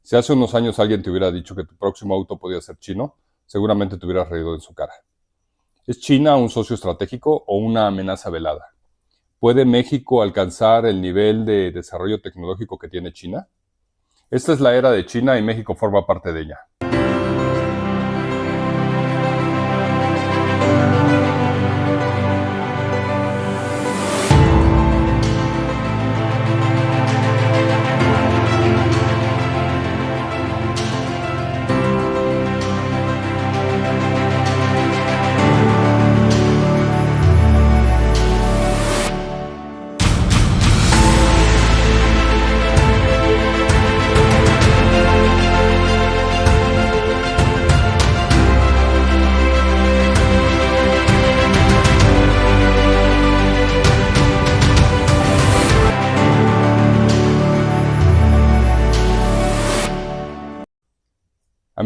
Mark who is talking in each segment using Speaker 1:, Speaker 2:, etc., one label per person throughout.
Speaker 1: Si hace unos años alguien te hubiera dicho que tu próximo auto podía ser chino, seguramente te hubieras reído en su cara. ¿Es China un socio estratégico o una amenaza velada? ¿Puede México alcanzar el nivel de desarrollo tecnológico que tiene China? Esta es la era de China y México forma parte de ella.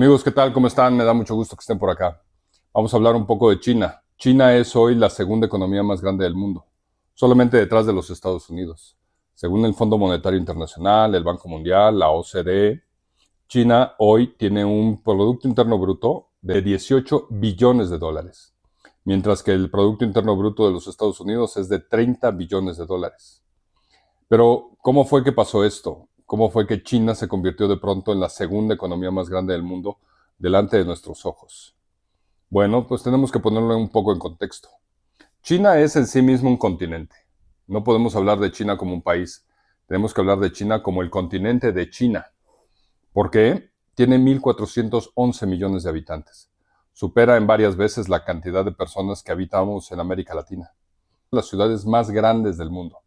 Speaker 1: Amigos, ¿qué tal? ¿Cómo están? Me da mucho gusto que estén por acá. Vamos a hablar un poco de China. China es hoy la segunda economía más grande del mundo, solamente detrás de los Estados Unidos. Según el Fondo Monetario Internacional, el Banco Mundial, la OCDE, China hoy tiene un Producto Interno Bruto de 18 billones de dólares, mientras que el Producto Interno Bruto de los Estados Unidos es de 30 billones de dólares. Pero, ¿cómo fue que pasó esto? ¿Cómo fue que China se convirtió de pronto en la segunda economía más grande del mundo delante de nuestros ojos? Bueno, pues tenemos que ponerlo un poco en contexto. China es en sí mismo un continente. No podemos hablar de China como un país. Tenemos que hablar de China como el continente de China. ¿Por qué? Tiene 1.411 millones de habitantes. Supera en varias veces la cantidad de personas que habitamos en América Latina. Las ciudades más grandes del mundo,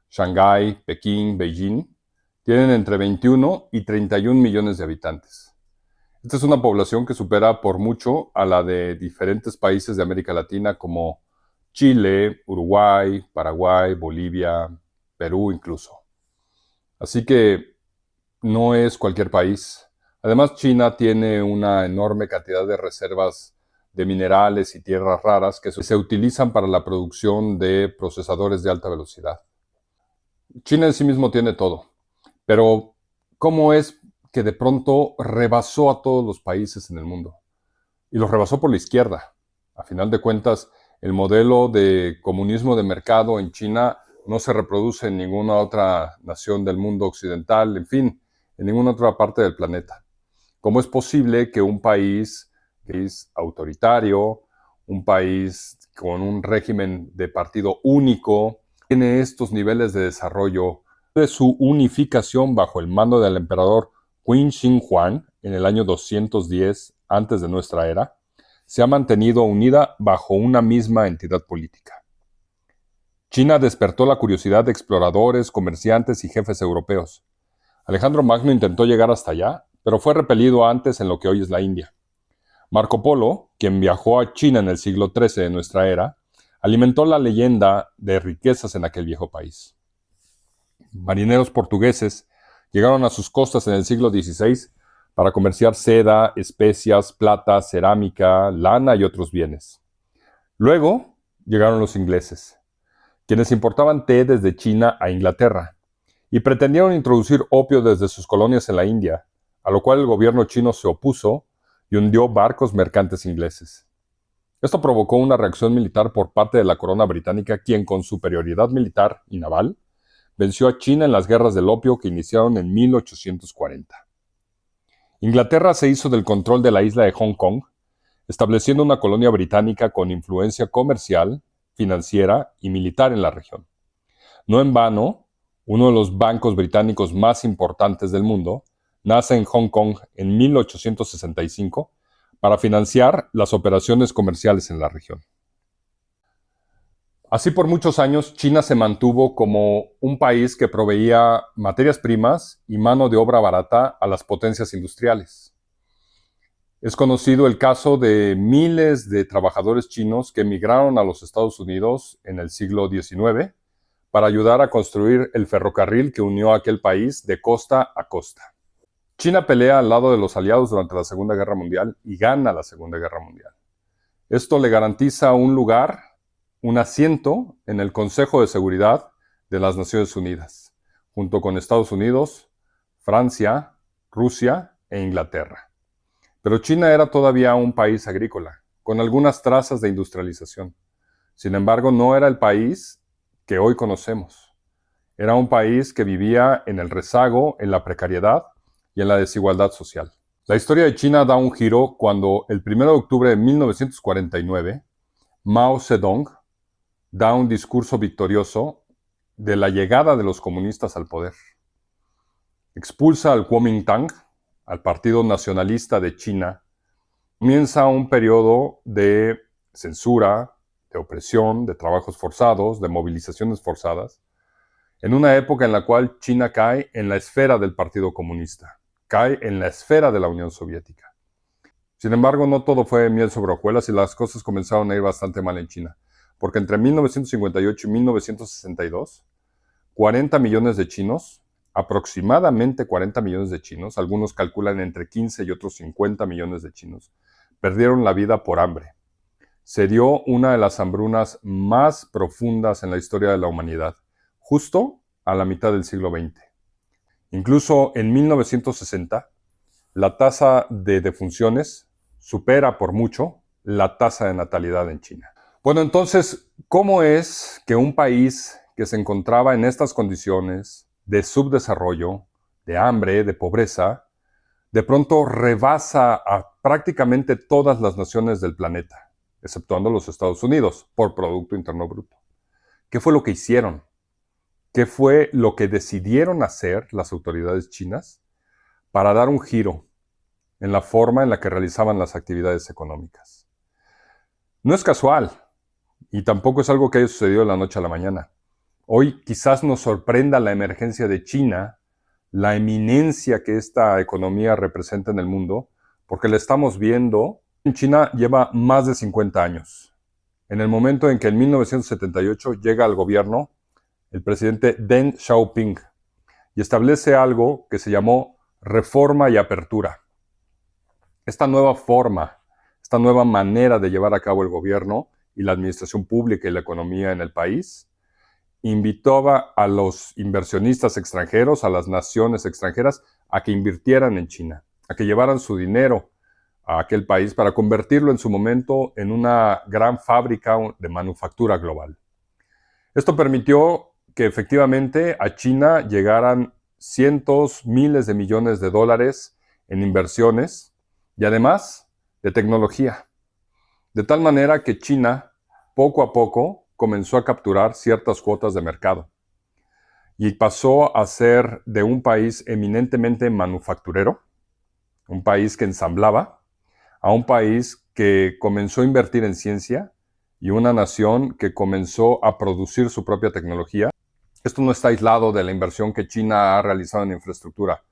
Speaker 1: Shanghái, Pekín, Beijing, tienen entre 21 y 31 millones de habitantes. Esta es una población que supera por mucho a la de diferentes países de América Latina como Chile, Uruguay, Paraguay, Bolivia, Perú incluso. Así que no es cualquier país. Además, China tiene una enorme cantidad de reservas de minerales y tierras raras que se utilizan para la producción de procesadores de alta velocidad. China en sí mismo tiene todo, pero ¿cómo es que de pronto rebasó a todos los países en el mundo? Y los rebasó por la izquierda. A final de cuentas, el modelo de comunismo de mercado en China no se reproduce en ninguna otra nación del mundo occidental, en fin, en ninguna otra parte del planeta. ¿Cómo es posible que un país autoritario, un país con un régimen de partido único, tiene estos niveles de desarrollo de su unificación bajo el mando del emperador Qin Shi Huang en el año 210 antes de nuestra era, se ha mantenido unida bajo una misma entidad política? China despertó la curiosidad de exploradores, comerciantes y jefes europeos. Alejandro Magno intentó llegar hasta allá, pero fue repelido antes en lo que hoy es la India. Marco Polo, quien viajó a China en el siglo XIII de nuestra era, alimentó la leyenda de riquezas en aquel viejo país. Marineros portugueses llegaron a sus costas en el siglo XVI para comerciar seda, especias, plata, cerámica, lana y otros bienes. Luego llegaron los ingleses, quienes importaban té desde China a Inglaterra y pretendieron introducir opio desde sus colonias en la India, a lo cual el gobierno chino se opuso y hundió barcos mercantes ingleses. Esto provocó una reacción militar por parte de la corona británica, quien con superioridad militar y naval venció a China en las guerras del opio que iniciaron en 1840. Inglaterra se hizo del control de la isla de Hong Kong, estableciendo una colonia británica con influencia comercial, financiera y militar en la región. No en vano, uno de los bancos británicos más importantes del mundo nace en Hong Kong en 1865 para financiar las operaciones comerciales en la región. Así por muchos años, China se mantuvo como un país que proveía materias primas y mano de obra barata a las potencias industriales. Es conocido el caso de miles de trabajadores chinos que emigraron a los Estados Unidos en el siglo XIX para ayudar a construir el ferrocarril que unió a aquel país de costa a costa. China pelea al lado de los aliados durante la Segunda Guerra Mundial y gana la Segunda Guerra Mundial. Esto le garantiza un lugar, un asiento en el Consejo de Seguridad de las Naciones Unidas, junto con Estados Unidos, Francia, Rusia e Inglaterra. Pero China era todavía un país agrícola, con algunas trazas de industrialización. Sin embargo, no era el país que hoy conocemos. Era un país que vivía en el rezago, en la precariedad y en la desigualdad social. La historia de China da un giro cuando el 1 de octubre de 1949, Mao Zedong da un discurso victorioso de la llegada de los comunistas al poder. Expulsa al Kuomintang, al Partido Nacionalista de China. Comienza un periodo de censura, de opresión, de trabajos forzados, de movilizaciones forzadas, en una época en la cual China cae en la esfera del Partido Comunista, cae en la esfera de la Unión Soviética. Sin embargo, no todo fue miel sobre hojuelas y las cosas comenzaron a ir bastante mal en China, porque entre 1958 y 1962, 40 millones de chinos, aproximadamente 40 millones de chinos, algunos calculan entre 15 y otros 50 millones de chinos, perdieron la vida por hambre. Se dio una de las hambrunas más profundas en la historia de la humanidad, justo a la mitad del siglo XX. Incluso en 1960, la tasa de defunciones supera por mucho la tasa de natalidad en China. Bueno, entonces, ¿cómo es que un país que se encontraba en estas condiciones de subdesarrollo, de hambre, de pobreza, de pronto rebasa a prácticamente todas las naciones del planeta, exceptuando los Estados Unidos, por Producto Interno Bruto? ¿Qué fue lo que hicieron? ¿Qué fue lo que decidieron hacer las autoridades chinas para dar un giro en la forma en la que realizaban las actividades económicas? No es casual, y tampoco es algo que haya sucedido de la noche a la mañana. Hoy quizás nos sorprenda la emergencia de China, la eminencia que esta economía representa en el mundo, porque la estamos viendo. China lleva más de 50 años. En el momento en que en 1978 llega al gobierno el presidente Deng Xiaoping y establece algo que se llamó reforma y apertura. Esta nueva forma, esta nueva manera de llevar a cabo el gobierno y la administración pública y la economía en el país, invitaba a los inversionistas extranjeros, a las naciones extranjeras, a que invirtieran en China, a que llevaran su dinero a aquel país para convertirlo en su momento en una gran fábrica de manufactura global. Esto permitió que efectivamente a China llegaran cientos, miles de millones de dólares en inversiones y además de tecnología. De tal manera que China, poco a poco, comenzó a capturar ciertas cuotas de mercado y pasó a ser de un país eminentemente manufacturero, un país que ensamblaba, a un país que comenzó a invertir en ciencia y una nación que comenzó a producir su propia tecnología. Esto no está aislado de la inversión que China ha realizado en infraestructura,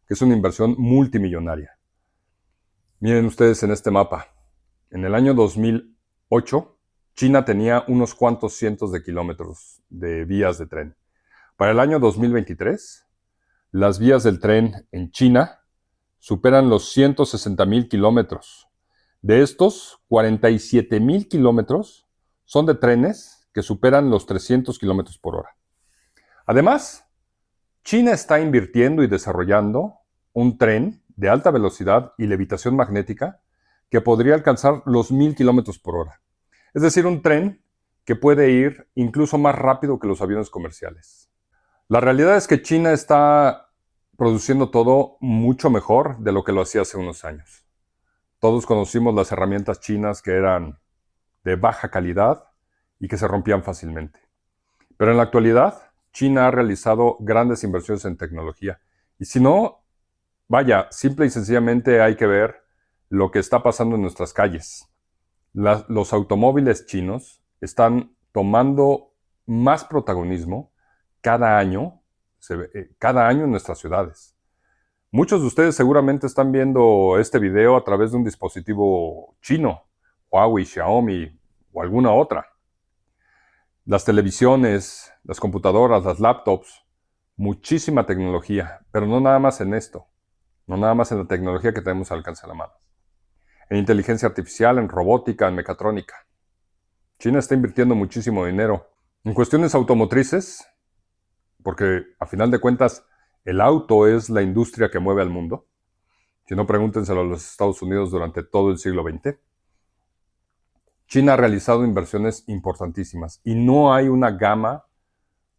Speaker 1: que es una inversión multimillonaria. Miren ustedes en este mapa. En el año 2008, China tenía unos cuantos cientos de kilómetros de vías de tren. Para el año 2023, las vías del tren en China superan los 160,000 kilómetros. De estos, 47,000 kilómetros son de trenes que superan los 300 kilómetros por hora. Además, China está invirtiendo y desarrollando un tren de alta velocidad y levitación magnética que podría alcanzar los 1,000 kilómetros por hora. Es decir, un tren que puede ir incluso más rápido que los aviones comerciales. La realidad es que China está produciendo todo mucho mejor de lo que lo hacía hace unos años. Todos conocimos las herramientas chinas que eran de baja calidad y que se rompían fácilmente. Pero en la actualidad, China ha realizado grandes inversiones en tecnología. Y si no, vaya, simple y sencillamente hay que ver lo que está pasando en nuestras calles. Los automóviles chinos están tomando más protagonismo cada año en nuestras ciudades. Muchos de ustedes seguramente están viendo este video a través de un dispositivo chino, Huawei, Xiaomi o alguna otra. Las televisiones, las computadoras, las laptops, muchísima tecnología, pero no nada más en esto, no nada más en la tecnología que tenemos al alcance de la mano. En inteligencia artificial, en robótica, en mecatrónica. China está invirtiendo muchísimo dinero en cuestiones automotrices, porque a final de cuentas el auto es la industria que mueve al mundo. Si no, pregúntenselo a los Estados Unidos durante todo el siglo XX. China ha realizado inversiones importantísimas y no hay una gama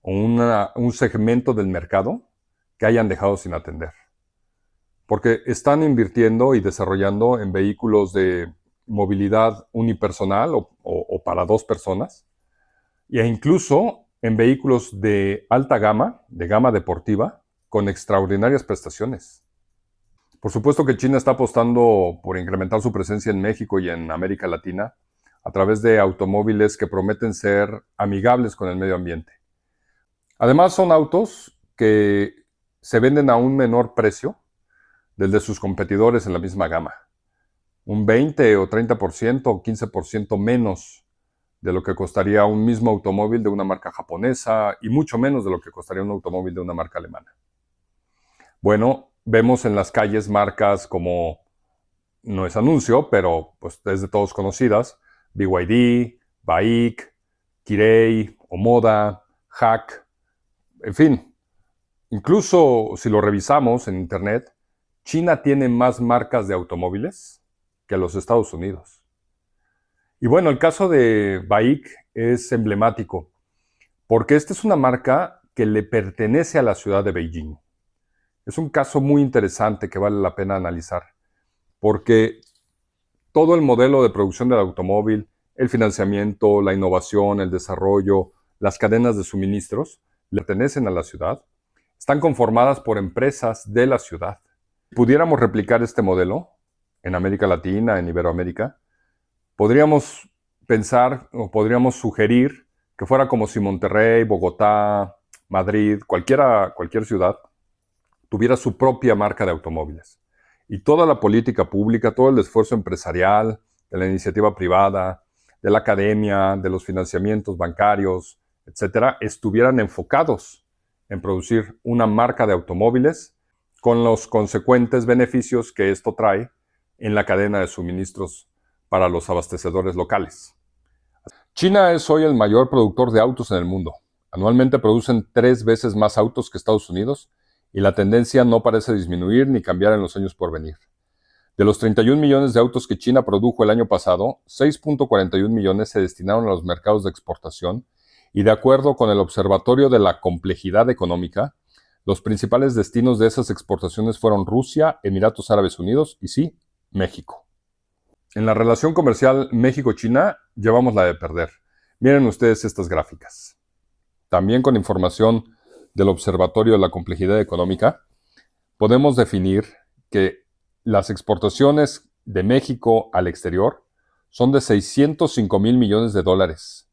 Speaker 1: o un segmento del mercado que hayan dejado sin atender. Porque están invirtiendo y desarrollando en vehículos de movilidad unipersonal o para dos personas, e incluso en vehículos de alta gama, de gama deportiva, con extraordinarias prestaciones. Por supuesto que China está apostando por incrementar su presencia en México y en América Latina a través de automóviles que prometen ser amigables con el medio ambiente. Además, son autos que se venden a un menor precio del de sus competidores en la misma gama. Un 20 o 30% o 15% menos de lo que costaría un mismo automóvil de una marca japonesa y mucho menos de lo que costaría un automóvil de una marca alemana. Bueno, vemos en las calles marcas como, no es anuncio, pero pues es de todos conocidas, BYD, BAIC, Kirei, Omoda, Hack, en fin. Incluso si lo revisamos en internet, China tiene más marcas de automóviles que los Estados Unidos. Y bueno, el caso de BAIC es emblemático, porque esta es una marca que le pertenece a la ciudad de Beijing. Es un caso muy interesante que vale la pena analizar, porque todo el modelo de producción del automóvil, el financiamiento, la innovación, el desarrollo, las cadenas de suministros, le pertenecen a la ciudad, están conformadas por empresas de la ciudad. Si pudiéramos replicar este modelo en América Latina, en Iberoamérica, podríamos pensar o podríamos sugerir que fuera como si Monterrey, Bogotá, Madrid, cualquier ciudad, tuviera su propia marca de automóviles. Y toda la política pública, todo el esfuerzo empresarial, de la iniciativa privada, de la academia, de los financiamientos bancarios, etcétera, estuvieran enfocados en producir una marca de automóviles con los consecuentes beneficios que esto trae en la cadena de suministros para los abastecedores locales. China es hoy el mayor productor de autos en el mundo. Anualmente producen 3 veces más autos que Estados Unidos y la tendencia no parece disminuir ni cambiar en los años por venir. De los 31 millones de autos que China produjo el año pasado, 6.41 millones se destinaron a los mercados de exportación y de acuerdo con el Observatorio de la Complejidad Económica, los principales destinos de esas exportaciones fueron Rusia, Emiratos Árabes Unidos y sí, México. En la relación comercial México-China llevamos la de perder. Miren ustedes estas gráficas. También con información del Observatorio de la Complejidad Económica, podemos definir que las exportaciones de México al exterior son de 605 mil millones de dólares.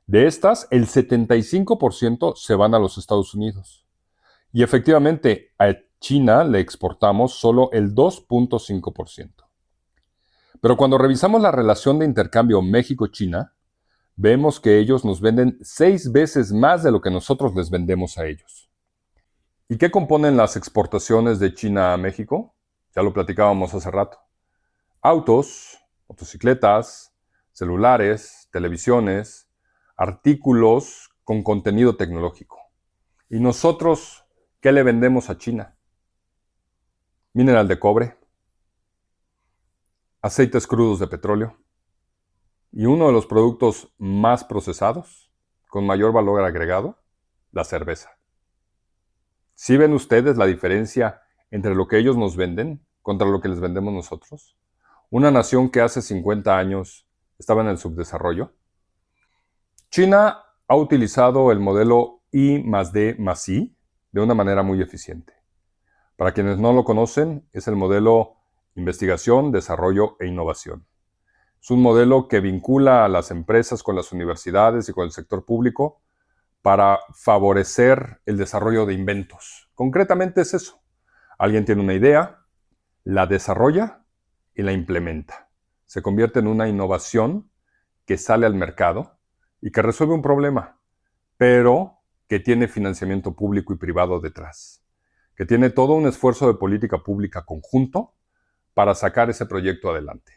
Speaker 1: De estas, el 75% se van a los Estados Unidos. Y efectivamente, a China le exportamos solo el 2.5%. Pero cuando revisamos la relación de intercambio México-China, vemos que ellos nos venden 6 veces más de lo que nosotros les vendemos a ellos. ¿Y qué componen las exportaciones de China a México? Ya lo platicábamos hace rato. Autos, motocicletas, celulares, televisiones, artículos con contenido tecnológico. ¿Y nosotros qué le vendemos a China? Mineral de cobre, aceites crudos de petróleo y uno de los productos más procesados, con mayor valor agregado, la cerveza. ¿Sí ven ustedes la diferencia entre lo que ellos nos venden contra lo que les vendemos nosotros? Una nación que hace 50 años estaba en el subdesarrollo. China ha utilizado el modelo I+D+I de una manera muy eficiente. Para quienes no lo conocen, es el modelo investigación, desarrollo e innovación. Es un modelo que vincula a las empresas con las universidades y con el sector público para favorecer el desarrollo de inventos. Concretamente es eso. Alguien tiene una idea, la desarrolla y la implementa. Se convierte en una innovación que sale al mercado y que resuelve un problema, pero que tiene financiamiento público y privado detrás, que tiene todo un esfuerzo de política pública conjunto para sacar ese proyecto adelante.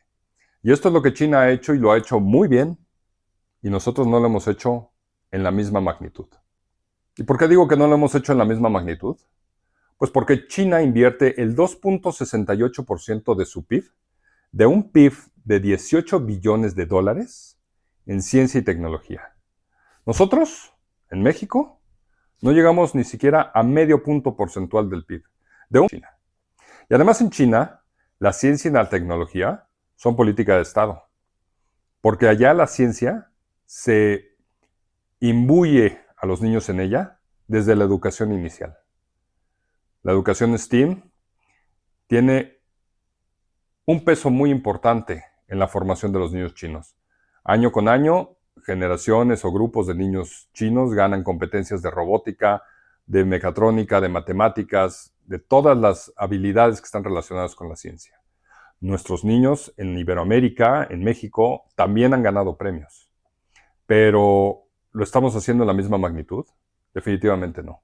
Speaker 1: Y esto es lo que China ha hecho y lo ha hecho muy bien, y nosotros no lo hemos hecho en la misma magnitud. ¿Y por qué digo que no lo hemos hecho en la misma magnitud? Pues porque China invierte el 2.68% de su PIB, de un PIB de 18 billones de dólares, en ciencia y tecnología. Nosotros, en México, no llegamos ni siquiera a medio punto porcentual del PIB de China. Y además en China, la ciencia y la tecnología son política de Estado, porque allá la ciencia se imbuye a los niños en ella desde la educación inicial. La educación STEAM tiene un peso muy importante en la formación de los niños chinos. Año con año, generaciones o grupos de niños chinos ganan competencias de robótica, de mecatrónica, de matemáticas, de todas las habilidades que están relacionadas con la ciencia. Nuestros niños en Iberoamérica, en México, también han ganado premios. Pero, ¿lo estamos haciendo en la misma magnitud? Definitivamente no.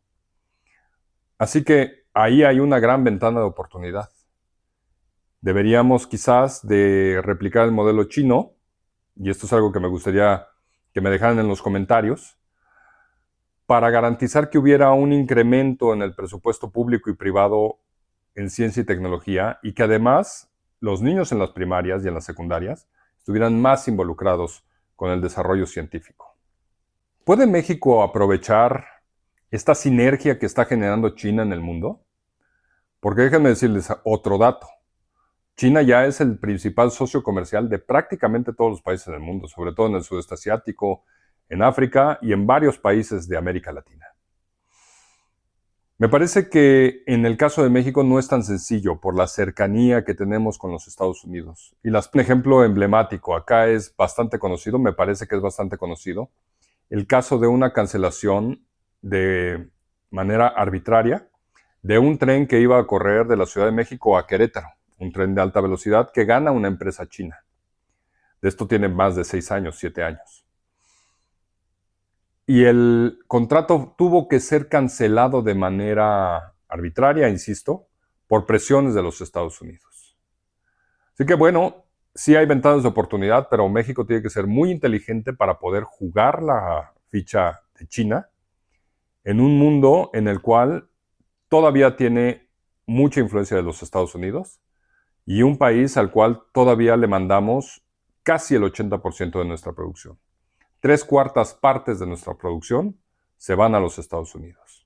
Speaker 1: Así que ahí hay una gran ventana de oportunidad. Deberíamos quizás de replicar el modelo chino, y esto es algo que me gustaría que me dejaran en los comentarios, para garantizar que hubiera un incremento en el presupuesto público y privado en ciencia y tecnología, y que además los niños en las primarias y en las secundarias estuvieran más involucrados con el desarrollo científico. ¿Puede México aprovechar esta sinergia que está generando China en el mundo? Porque déjenme decirles otro dato. China ya es el principal socio comercial de prácticamente todos los países del mundo, sobre todo en el sudeste asiático, en África y en varios países de América Latina. Me parece que en el caso de México no es tan sencillo por la cercanía que tenemos con los Estados Unidos. Y un ejemplo emblemático, acá es bastante conocido, me parece que es bastante conocido, el caso de una cancelación de manera arbitraria de un tren que iba a correr de la Ciudad de México a Querétaro, un tren de alta velocidad que gana una empresa china. De esto tiene más de 6 años, 7 años. Y el contrato tuvo que ser cancelado de manera arbitraria, insisto, por presiones de los Estados Unidos. Así que bueno, sí hay ventanas de oportunidad, pero México tiene que ser muy inteligente para poder jugar la ficha de China en un mundo en el cual todavía tiene mucha influencia de los Estados Unidos y un país al cual todavía le mandamos casi el 80% de nuestra producción. 3/4 partes de nuestra producción se van a los Estados Unidos.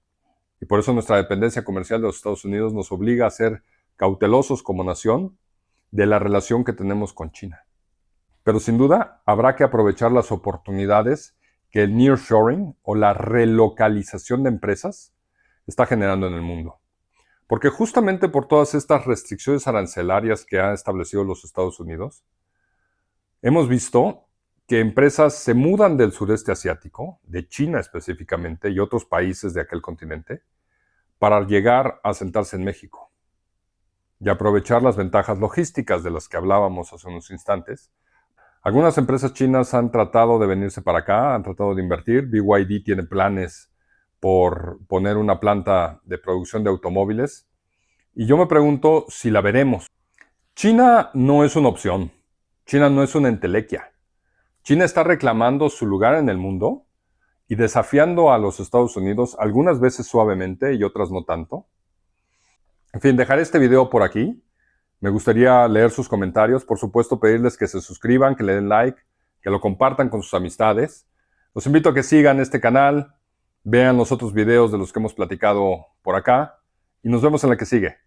Speaker 1: Y por eso nuestra dependencia comercial de los Estados Unidos nos obliga a ser cautelosos como nación de la relación que tenemos con China. Pero sin duda habrá que aprovechar las oportunidades que el nearshoring o la relocalización de empresas está generando en el mundo. Porque justamente por todas estas restricciones arancelarias que han establecido los Estados Unidos, hemos visto que empresas se mudan del sureste asiático, de China específicamente, y otros países de aquel continente, para llegar a asentarse en México y aprovechar las ventajas logísticas de las que hablábamos hace unos instantes. Algunas empresas chinas han tratado de venirse para acá, han tratado de invertir. BYD tiene planes por poner una planta de producción de automóviles. Y yo me pregunto si la veremos. China no es una opción. China no es una entelequia. China está reclamando su lugar en el mundo y desafiando a los Estados Unidos, algunas veces suavemente y otras no tanto. En fin, dejaré este video por aquí. Me gustaría leer sus comentarios. Por supuesto, pedirles que se suscriban, que le den like, que lo compartan con sus amistades. Los invito a que sigan este canal, vean los otros videos de los que hemos platicado por acá y nos vemos en la que sigue.